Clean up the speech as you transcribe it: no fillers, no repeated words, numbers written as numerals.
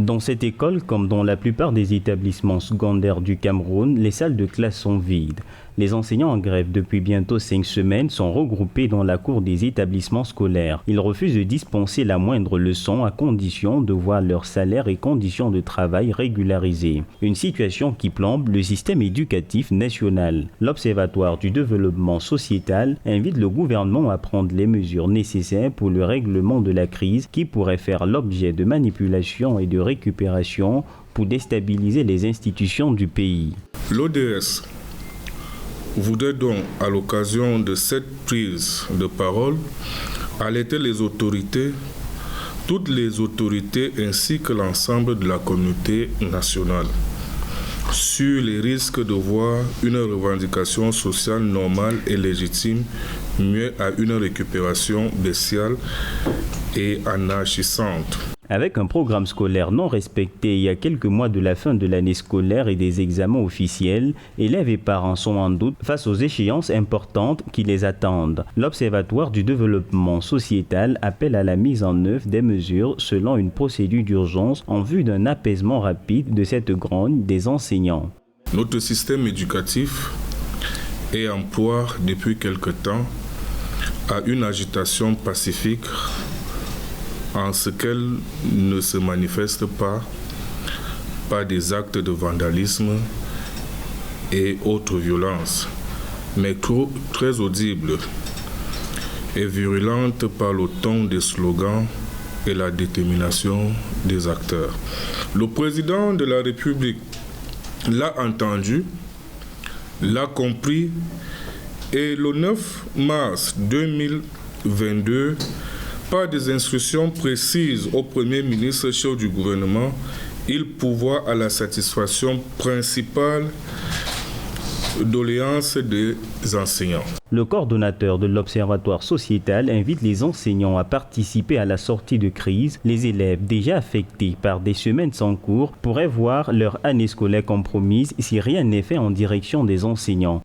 Dans cette école, comme dans la plupart des établissements secondaires du Cameroun, les salles de classe sont vides. Les enseignants en grève depuis bientôt 5 semaines sont regroupés dans la cour des établissements scolaires. Ils refusent de dispenser la moindre leçon à condition de voir leur salaire et conditions de travail régularisés. Une situation qui plombe le système éducatif national. L'Observatoire du développement sociétal invite le gouvernement à prendre les mesures nécessaires pour le règlement de la crise qui pourrait faire l'objet de manipulations et de récupération pour déstabiliser les institutions du pays. L'ODS voudrait donc, à l'occasion de cette prise de parole, alerter les autorités, toutes les autorités ainsi que l'ensemble de la communauté nationale, sur les risques de voir une revendication sociale normale et légitime muée à une récupération bestiale et anarchisante. Avec un programme scolaire non respecté il y a quelques mois de la fin de l'année scolaire et des examens officiels, élèves et parents sont en doute face aux échéances importantes qui les attendent. L'Observatoire du développement sociétal appelle à la mise en œuvre des mesures selon une procédure d'urgence en vue d'un apaisement rapide de cette grogne des enseignants. Notre système éducatif est en proie depuis quelque temps à une agitation pacifique en ce qu'elle ne se manifeste pas par des actes de vandalisme et autres violences, mais très audible et virulente par le ton des slogans et la détermination des acteurs. Le président de la République l'a entendu, l'a compris et le 9 mars 2022, par des instructions précises au Premier ministre chef du gouvernement, il pourvoit à la satisfaction principale doléances des enseignants. Le coordonnateur de l'Observatoire sociétal invite les enseignants à participer à la sortie de crise. Les élèves déjà affectés par des semaines sans cours pourraient voir leur année scolaire compromise si rien n'est fait en direction des enseignants.